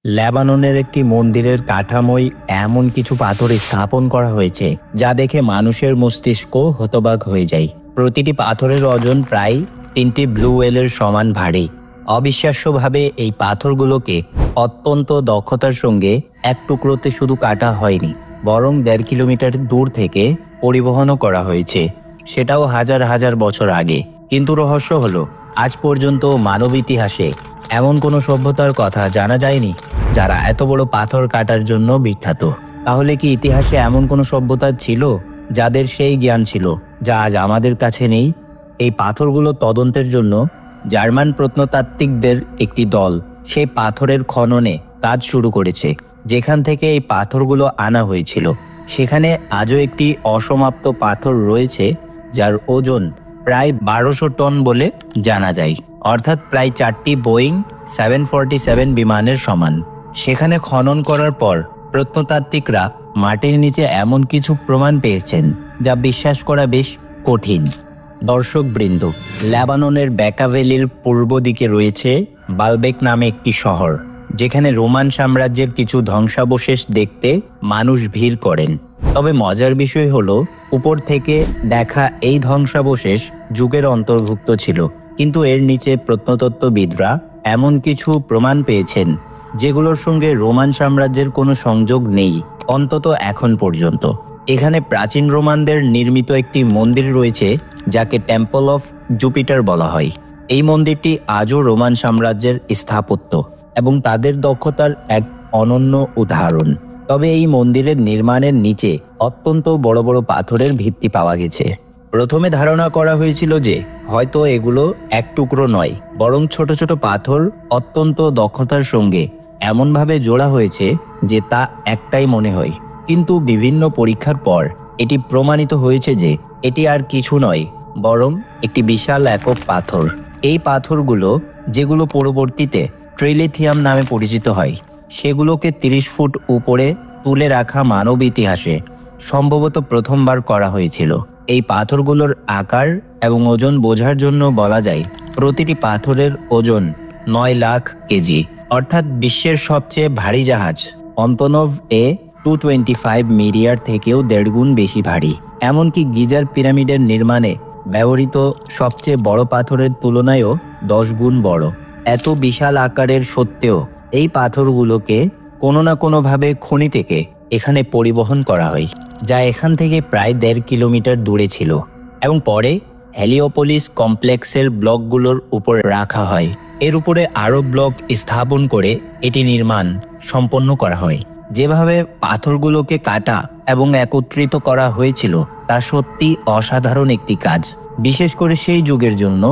লেবাননের একটি মন্দিরের কাঠামোয় এমন কিছু পাথর স্থাপন করা হয়েছে যা দেখে মানুষের মস্তিষ্ক হতবাক হয়ে যায়। প্রতিটি পাথরের ওজন প্রায় 3টি ব্লু ওয়েলের সমান ভারী। অবিশ্বাস্যভাবে এই পাথরগুলোকে অত্যন্ত দক্ষতার সঙ্গে এক টুকরোতে শুধু কাটা হয়নি, বরং 1.5 কিলোমিটার দূর থেকে পরিবহনও করা হয়েছে, সেটাও হাজার হাজার বছর আগে। কিন্তু রহস্য হলো, আজ পর্যন্ত মানব ইতিহাসে এমন কোনো সভ্যতার কথা জানা যায়নি যারা এত বড় পাথর কাটার জন্য বিখ্যাত। তাহলে কি ইতিহাসে এমন কোনো সভ্যতা ছিল যাদের সেই জ্ঞান ছিল যা আজ আমাদের কাছে নেই? এই পাথরগুলো তদন্তের জন্য জার্মান প্রত্নতাত্ত্বিকদের একটি দল সেই পাথরের খননে কাজ শুরু করেছে। যেখান থেকে এই পাথরগুলো আনা হয়েছিল সেখানে আজও একটি অসমাপ্ত পাথর রয়েছে যার ওজন প্রায় 1200 টন বলে জানা যায়, অর্থাৎ প্রায় 4টি বোয়িং 747 বিমানের সমান। সেখানে খনন করার পর প্রত্নতাত্ত্বিকরা মাটির নিচে এমন কিছু প্রমাণ পেয়েছেন যা বিশ্বাস করা বেশ কঠিন। দর্শকবৃন্দ, লেবাননের বেকা ভ্যালির পূর্ব দিকে রয়েছে বালবেক নামে একটি শহর, যেখানে রোমান সাম্রাজ্যের কিছু ধ্বংসাবশেষ দেখতে মানুষ ভিড় করেন। তবে মজার বিষয় হলো, উপর থেকে দেখা এই ধ্বংসাবশেষ যুগের অন্তর্ভুক্ত ছিল, কিন্তু এর নিচে প্রত্নতত্ত্ববিদরা এমন কিছু প্রমাণ পেয়েছেন যেগুলোর সঙ্গে রোমান সাম্রাজ্যের কোনো সংযোগ নেই, অন্তত এখন পর্যন্ত। এখানে প্রাচীন রোমানদের নির্মিত একটি মন্দির রয়েছে যাকে টেম্পল অফ জুপিটার বলা হয়। এই মন্দিরটি আজও রোমান সাম্রাজ্যের স্থাপত্য এবং তাদের দক্ষতার এক অনন্য উদাহরণ। তবে এই মন্দিরের নির্মাণের নিচে অত্যন্ত বড় বড় পাথরের ভিত্তি পাওয়া গেছে। প্রথমে ধারণা করা হয়েছিল যে হয়তো এগুলো এক টুকরো নয়, বরং ছোট ছোট পাথর অত্যন্ত দক্ষতার সঙ্গে এমনভাবে জোড়া হয়েছে যে তা একটাই মনে হয়। কিন্তু বিভিন্ন পরীক্ষার পর এটি প্রমাণিত হয়েছে যে এটি আর কিছু নয়, বরং একটি বিশাল একক পাথর। এই পাথরগুলো, যেগুলো পরবর্তীতে ট্রিলিথিয়াম নামে পরিচিত হয়, সেগুলোকে 30 ফুট উপরে তুলে রাখা মানব ইতিহাসে সম্ভবত প্রথমবার করা হয়েছিল। এই পাথরগুলোর আকার এবং ওজন বোঝার জন্য বলা যায় প্রতিটি পাথরের ওজন 9 লাখ কেজি, অর্থাৎ বিশ্বের সবচেয়ে ভারী জাহাজ অন্তনভ A225 মিরিয়ার থেকেও 1.5 গুণ বেশি ভারী। এমনকি গিজার পিরামিডের নির্মাণে ব্যবহৃত সবচেয়ে বড় পাথরের তুলনায়ও 10 গুণ বড়। এত বিশাল আকারের সত্ত্বেও এই পাথরগুলোকে কোনো না কোনোভাবে খনি থেকে এখানে পরিবহন করা হয়, যা এখান থেকে প্রায় 1.5 কিলোমিটার দূরে ছিল, এবং পরে হেলিওপোলিস কমপ্লেক্সের ব্লকগুলোর উপর রাখা হয়। এর উপরে আরও ব্লক স্থাপন করে এটি নির্মাণ সম্পন্ন করা হয়। যেভাবে পাথরগুলোকে কাটা এবং একত্রিত করা হয়েছিল তা সত্যি অসাধারণ একটি কাজ, বিশেষ করে সেই যুগের জন্য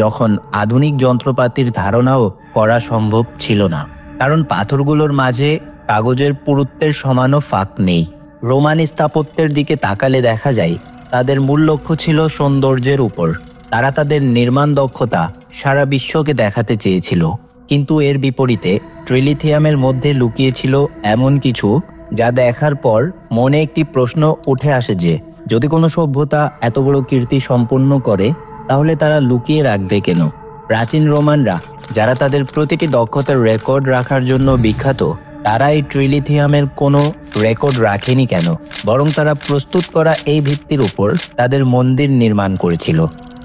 যখন আধুনিক যন্ত্রপাতির ধারণাও করা সম্ভব ছিল না, কারণ পাথরগুলোর মাঝে কাগজের পুরুত্বের সমানও ফাঁক নেই। রোমান স্থাপত্যের দিকে তাকালে দেখা যায় তাদের মূল লক্ষ্য ছিল সৌন্দর্যের উপর। তারা তাদের নির্মাণ দক্ষতা সারা বিশ্বকে দেখাতে চেয়েছিল, কিন্তু এর বিপরীতে ট্রিলিথিয়ামের মধ্যে লুকিয়েছিল এমন কিছু যা দেখার পর মনে একটি প্রশ্ন উঠে আসে যে যদি কোনো সভ্যতা এত বড় কীর্তি সম্পন্ন করে, তাহলে তারা লুকিয়ে রাখবে কেন? প্রাচীন রোমানরা, যারা তাদের প্রতিটি দক্ষতার রেকর্ড রাখার জন্য বিখ্যাত, তারা এই ট্রিলিথিয়ামের কোনো রেকর্ড রাখেনি কেন? বরং তারা প্রস্তুত করা এই ভিত্তির উপর তাদের মন্দির নির্মাণ করেছিল।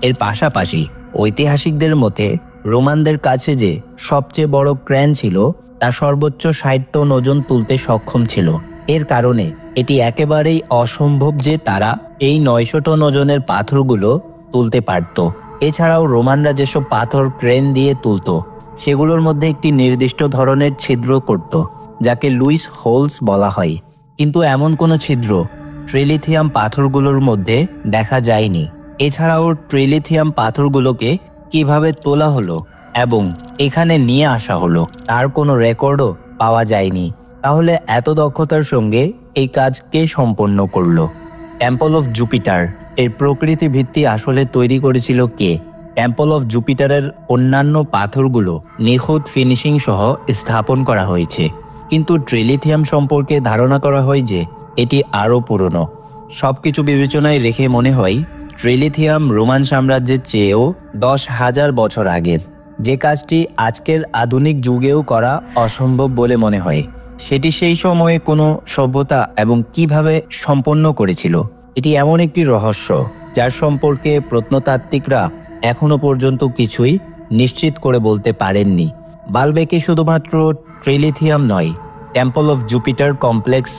এর পাশাপাশি ঐতিহাসিকদের মতে রোমানদের কাছে যে সবচেয়ে বড় ক্রেন ছিল তা সর্বোচ্চ 60 টন ওজন তুলতে সক্ষম ছিল। এর কারণে এটি একেবারেই অসম্ভব যে তারা এই 900 টন ওজনের পাথরগুলো তুলতে পারত। এছাড়াও রোমানরা যেসব পাথর ক্রেন দিয়ে তুলত সেগুলোর মধ্যে একটি নির্দিষ্ট ধরনের ছিদ্র করত, যাকে লুইস হোলস বলা হয়। কিন্তু এমন কোনো ছিদ্র ট্রিলিথিয়াম পাথরগুলোর মধ্যে দেখা যায়নি। এছাড়াও ট্রিলিথিয়াম পাথরগুলোকে কিভাবে তোলা হলো এবং এখানে নিয়ে আসা হলো তার কোনো রেকর্ডও পাওয়া যায়নি। তাহলে এত দক্ষতার সঙ্গে এই কাজ কে সম্পন্ন করলো? টেম্পল অফ জুপিটার এর প্রকৃতি ভিত্তি আসলে তৈরি করেছিল কে? টেম্পল অফ জুপিটারের অন্যান্য পাথরগুলো নিখুঁত ফিনিশিং সহ স্থাপন করা হয়েছে, কিন্তু ট্রিলিথিয়াম সম্পর্কে ধারণা করা হয় যে এটি আরও পুরনো। সবকিছু বিবেচনায় রেখে মনে হয় ট্রিলিথিয়াম রোমান সাম্রাজ্যের চেয়েও 10,000 বছর আগের। যে কাজটি আজকের আধুনিক যুগেও করা অসম্ভব বলে মনে হয়। সেটি সেই সময়ে কোনো সভ্যতা এবং কিভাবে সম্পন্ন করেছিল, এটি এমন একটি রহস্য যার সম্পর্কে প্রত্নতাত্ত্বিকরা এখনো পর্যন্ত কিছুই নিশ্চিত করে বলতে পারেননি। বালবেকে শুধুমাত্র ট্রিলিথিয়াম নয়, টেম্পল অফ জুপিটার কমপ্লেক্স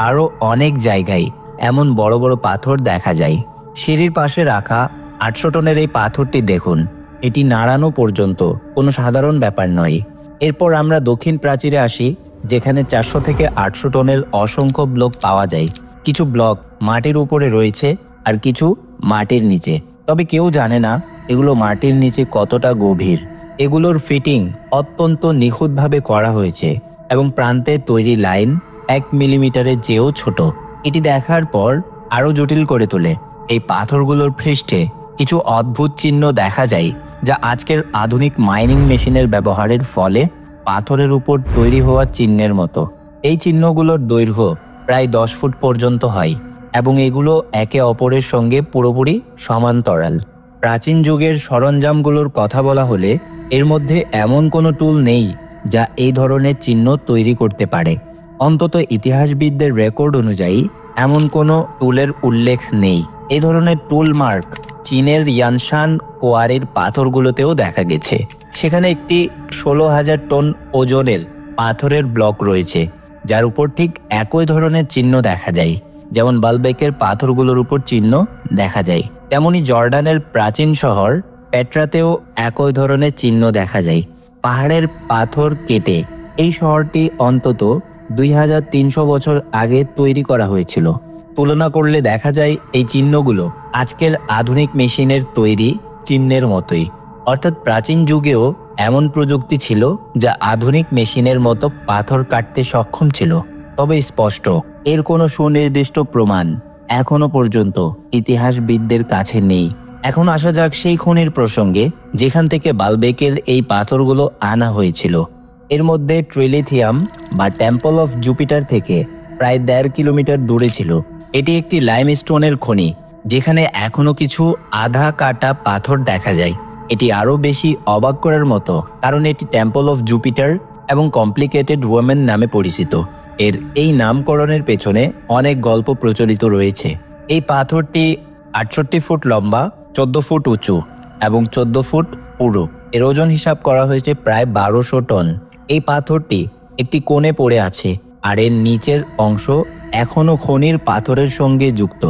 আরও অনেক জায়গায় এমন বড় বড় পাথর দেখা যায়। সিঁড়ির পাশে রাখা 800 টনের এই পাথরটি দেখুন, এটি নাড়ানো পর্যন্ত কোনো সাধারণ ব্যাপার নয়। এরপর আমরা দক্ষিণ প্রাচীরে আসি, যেখানে 400 থেকে 800 টনের অসংখ্য ব্লক পাওয়া যায়। কিছু ব্লক মাটির উপরে রয়েছে আর কিছু মাটির নিচে, তবে কেউ জানে না এগুলো মাটির নিচে কতটা গভীর। এগুলোর ফিটিং অত্যন্ত নিখুঁতভাবে করা হয়েছে এবং প্রান্তে তৈরি লাইন 1 মিলিমিটারের চেয়েও ছোট। এটি দেখার পর আরও জটিল করে তোলে। এই পাথরগুলোর পৃষ্ঠে কিছু অদ্ভুত চিহ্ন দেখা যায়, যা আজকের আধুনিক মাইনিং মেশিনের ব্যবহারের ফলে পাথরের উপর তৈরি হওয়া চিহ্নের মতো। এই চিহ্নগুলোর দৈর্ঘ্য প্রায় 10 ফুট পর্যন্ত হয় এবং এগুলো একে অপরের সঙ্গে পুরোপুরি সমান্তরাল। প্রাচীন যুগের সরঞ্জামগুলোর কথা বলা হলে এর মধ্যে এমন কোনো টুল নেই যা এই ধরনের চিহ্ন তৈরি করতে পারে। অন্তত ইতিহাসবিদদের রেকর্ড অনুযায়ী এমন কোনো টুলের উল্লেখ নেই। এই ধরনের টুল মার্ক চীনের ইয়ানশান কোয়ারির পাথরগুলোতেও দেখা গেছে। সেখানে একটি 16,000 টন ওজনের পাথরের ব্লক রয়েছে, যার উপর ঠিক একই ধরনের চিহ্ন দেখা যায়। যেমন বালবেকের পাথরগুলোর উপর চিহ্ন দেখা যায়, তেমনি জর্ডানের প্রাচীন শহর পেট্রাতেও একই ধরনের চিহ্ন দেখা যায়। পাহাড়ের পাথর কেটে এই শহরটি অন্তত 2300 বছর আগে তৈরি করা হয়েছিল। তুলনা করলে দেখা যায় এই চিহ্নগুলো আজকের আধুনিক মেশিনের তৈরি চিহ্নের মতোই, অর্থাৎ প্রাচীন যুগেও এমন প্রযুক্তি ছিল যা আধুনিক মেশিনের মতো পাথর কাটতে সক্ষম ছিল। তবে স্পষ্ট এর কোনো সুনির্দিষ্ট প্রমাণ এখনো পর্যন্ত ইতিহাসবিদদের কাছে নেই। এখন আসা যাক সেই খনির প্রসঙ্গে যেখান থেকে বালবেকের এই পাথরগুলো আনা হয়েছিল। এর মধ্যে ট্রিলিথিয়াম বা টেম্পল অফ জুপিটার থেকে প্রায় 1.5 কিলোমিটার দূরে ছিল। এটি একটি লাইমস্টোনের খনি, যেখানে এখনো কিছু আধা কাটা পাথর দেখা যায়। এটি আরও বেশি অবাক করার মতো কারণ এটি টেম্পল অফ জুপিটার এবং কমপ্লিকেটেড ওমেন নামে পরিচিত। এর এই নামকরণের পেছনে অনেক গল্প প্রচলিত রয়েছে। এই পাথরটি 68 ফুট লম্বা, 14 ফুট উঁচু এবং 14 ফুট পুরু। এর ওজন হিসাব করা হয়েছে প্রায় 1200 টন। এই পাথরটি একটি কোণে পড়ে আছে আর এর নিচের অংশ এখনো খনির পাথরের সঙ্গে যুক্ত।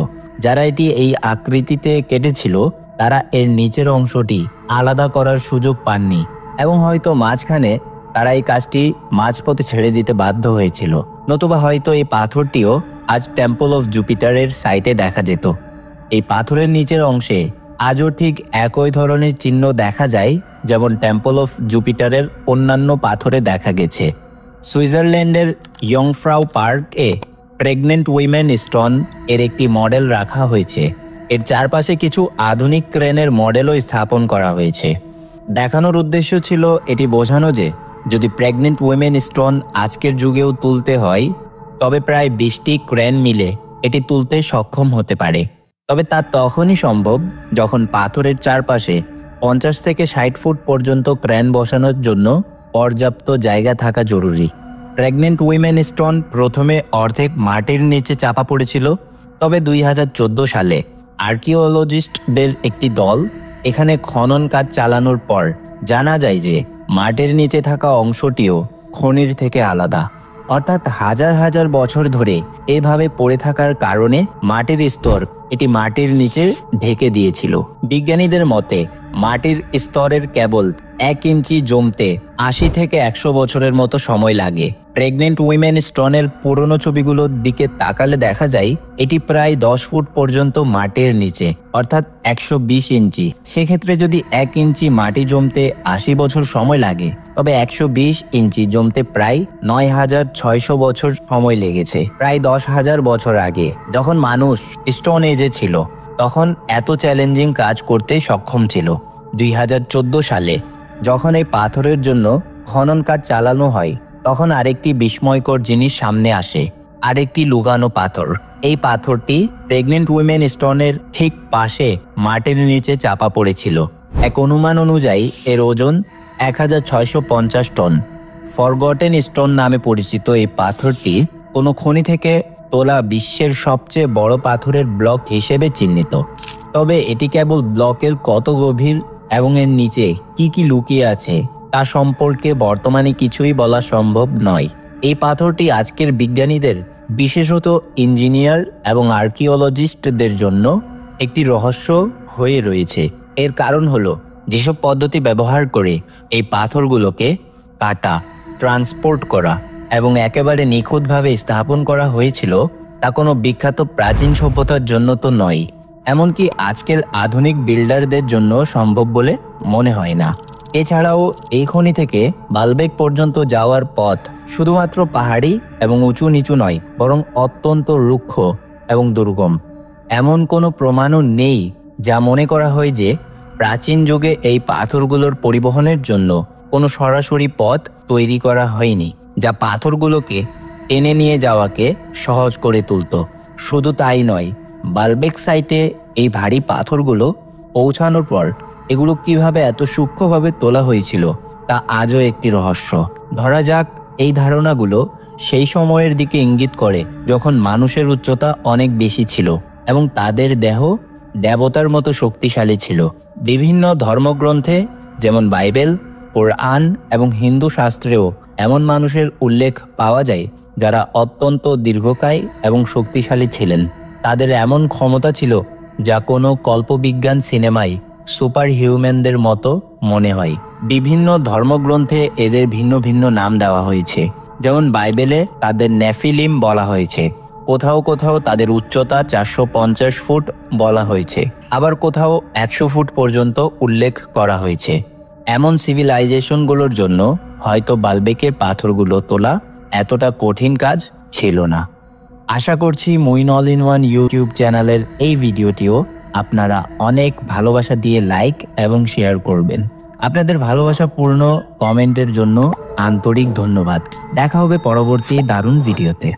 যারা এটি এই আকৃতিতে কেটেছিল তারা এর নিচের অংশটি আলাদা করার সুযোগ পাননি এবং হয়তো মাঝখানে তারা এই কাজটি মাঝপথে ছেড়ে দিতে বাধ্য হয়েছিল, নতুবা হয়তো এই পাথরটিও আজ টেম্পল অফ জুপিটারের সাইটে দেখা যেত। এই পাথরের নিচের অংশে আজও ঠিক একই ধরনের চিহ্ন দেখা যায় যেমন টেম্পল অফ জুপিটারের অন্যান্য পাথরে দেখা গেছে। সুইজারল্যান্ডের ইয়ংফ্রাউ পার্কে প্রেগনেন্ট উইমেন স্টোন এর একটি মডেল রাখা হয়েছে। এর চারপাশে কিছু আধুনিক ক্রেনের মডেলও স্থাপন করা হয়েছে। দেখানোর উদ্দেশ্য ছিল এটি বোঝানো যে যদি প্রেগনেন্ট উইমেন স্টোন আজকের যুগেও তুলতে হয় তবে প্রায় 20টি ক্রেন মিলে এটি তুলতে সক্ষম হতে পারে। তবে তা তখনই সম্ভব যখন পাথরের চারপাশে 50 থেকে 60 ফুট পর্যন্ত ক্রেন বসানোর জন্য পর্যাপ্ত জায়গা থাকা জরুরি। প্রেগনেন্ট উইমেন স্টোন প্রথমে অর্ধেক মাটির নিচে চাপা পড়েছিল, তবে 2014 সালে আর্কিওলজিস্টদের একটি দল এখানে খনন কাজ চালানোর পর জানা যায় যে মাটির নিচে থাকা অংশটিও খনির থেকে আলাদা, অর্থাৎ হাজার হাজার বছর ধরে এভাবে পড়ে থাকার কারণে মাটির স্তর এটি মাটির নিচে ঢেকে দিয়েছিল। বিজ্ঞানীদের মতে মাটির স্তরের কেবল 1 ইঞ্চি জমতে 80 থেকে 100 বছরের মতো সময় লাগে। প্রেগনেন্ট উইমেন স্টোনের পুরনো ছবিগুলোর দিকে তাকালে দেখা যায় এটি প্রায় 10 ফুট পর্যন্ত মাটির নিচে, অর্থাৎ 120 ইঞ্চি। সেক্ষেত্রে যদি 1 ইঞ্চি মাটি জমতে 80 বছর সময় লাগে তবে 120 ইঞ্চি জমতে প্রায় 9600 বছর সময় লেগেছে। প্রায় 10,000 বছর আগে যখন মানুষ স্টোন এজে ছিল তখন এত চ্যালেঞ্জিং কাজ করতে সক্ষম ছিল। 2014 সালে যখন এই পাথরের জন্য খনন কাজ চালানো হয় তখন আরেকটি বিস্ময়কর জিনিস সামনে আসে, আরেকটি লুকানো পাথর। এই পাথরটি প্রেগনেন্ট উইমেন স্টোনের ঠিক পাশে মাটির নিচে চাপা পড়েছিল। এক অনুমান অনুযায়ী এর ওজন 1650 টন। ফরগটেন স্টোন নামে পরিচিত এই পাথরটি কোনো খনি থেকে তোলা বিশ্বের সবচেয়ে বড় পাথরের ব্লক হিসেবে চিহ্নিত। তবে এটি কেবল ব্লকের কত গভীর এবং এর নিচে কি কি লুকিয়ে আছে তা সম্পর্কে বর্তমানে কিছুই বলা সম্ভব নয়। এই পাথরটি আজকের বিজ্ঞানীদের, বিশেষত ইঞ্জিনিয়ার এবং আর্কিওলজিস্টদের জন্য একটি রহস্য হয়ে রয়েছে। এর কারণ হলো যেসব পদ্ধতি ব্যবহার করে এই পাথরগুলোকে কাটা, ট্রান্সপোর্ট করা এবং একেবারে নিখুঁতভাবে স্থাপন করা হয়েছিল তা কোনো বিখ্যাত প্রাচীন সভ্যতার জন্য তো নয়, এমনকি আজকের আধুনিক বিল্ডারদের জন্য সম্ভব বলে মনে হয় না। এছাড়াও এই খনি থেকে বালবেক পর্যন্ত যাওয়ার পথ শুধুমাত্র পাহাড়ি এবং উঁচু নিচু নয়, বরং অত্যন্ত রুক্ষ এবং দুর্গম। এমন কোনো প্রমাণও নেই যা মনে করা হয় যে প্রাচীন যুগে এই পাথরগুলোর পরিবহনের জন্য কোনো সরাসরি পথ তৈরি করা হয়নি, যা পাথরগুলোকে টেনে নিয়ে যাওয়াকে সহজ করে তুলত। শুধু তাই নয়, বালবেক সাইটে এই ভারী পাথরগুলো পৌঁছানোর পর এগুলো কিভাবে এত সূক্ষ্মভাবে তোলা হয়েছিল তা আজও একটি রহস্য। ধরা যাক এই ধারণাগুলো সেই সময়ের দিকে ইঙ্গিত করে যখন মানুষের উচ্চতা অনেক বেশি ছিল এবং তাদের দেহ দেবতার মতো শক্তিশালী ছিল। বিভিন্ন ধর্মগ্রন্থে যেমন বাইবেল, কোরআন এবং হিন্দু শাস্ত্রেও এমন মানুষের উল্লেখ পাওয়া যায় যারা অত্যন্ত দীর্ঘকায় এবং শক্তিশালী ছিলেন। তাদের এমন ক্ষমতা ছিল যা কোনো কল্পবিজ্ঞান সিনেমায় সুপার হিউম্যানদের মতো মনে হয়। বিভিন্ন ধর্মগ্রন্থে এদের ভিন্ন ভিন্ন নাম দেওয়া হয়েছে। যেমন বাইবেলে তাদের নেফিলিম বলা হয়েছে, কোথাও কোথাও তাদের উচ্চতা 450 ফুট বলা হয়েছে, আবার কোথাও 100 ফুট পর্যন্ত উল্লেখ করা হয়েছে। এমন সিভিলাইজেশনগুলোর জন্য হয়তো বালবেকের পাথরগুলো তোলা এতটা কঠিন কাজ ছিল না। আশা করছি Muin all in one YouTube চ্যানেলের এই ভিডিওটিও আপনারা অনেক ভালোবাসা দিয়ে লাইক এবং শেয়ার করবেন। আপনাদের ভালোবাসাপূর্ণ কমেন্টের জন্য আন্তরিক ধন্যবাদ। দেখা হবে পরবর্তী দারুণ ভিডিওতে।